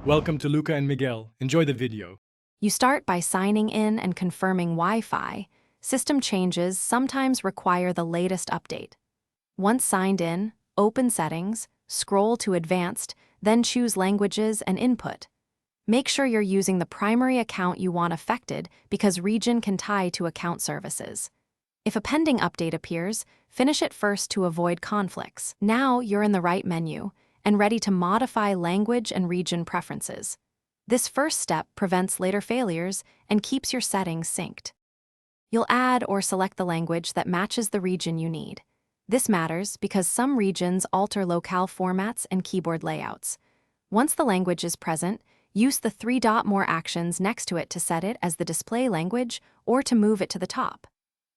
Welcome to Luca and Miguel. Enjoy the video. You start by signing in and confirming Wi-Fi. System changes sometimes require the latest update. Once signed in, open Settings, scroll to Advanced, then choose Languages and Input. Make sure you're using the primary account you want affected because region can tie to account services. If a pending update appears, finish it first to avoid conflicts. Now you're in the right menu and ready to modify language and region preferences. This first step prevents later failures and keeps your settings synced. You'll add or select the language that matches the region you need. This matters because some regions alter locale formats and keyboard layouts. Once the language is present, use the three-dot more actions next to it to set it as the display language or to move it to the top.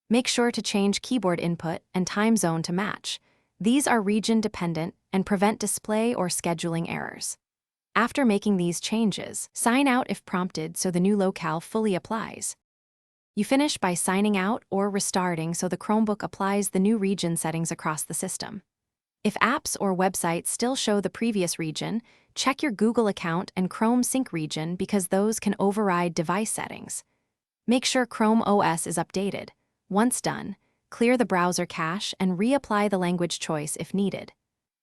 Make sure to change keyboard input and time zone to match. These are region-dependent and prevent display or scheduling errors. After making these changes, sign out if prompted so the new locale fully applies. You finish by signing out or restarting so the Chromebook applies the new region settings across the system. If apps or websites still show the previous region, check your Google account and Chrome Sync region because those can override device settings. Make sure Chrome OS is updated. Once done, clear the browser cache and reapply the language choice if needed.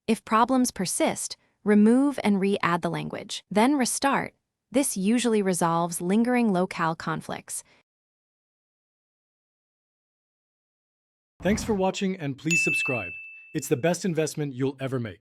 If problems persist, remove and re-add the language. Then restart. This usually resolves lingering locale conflicts. Thanks for watching and please subscribe. It's the best investment you'll ever make.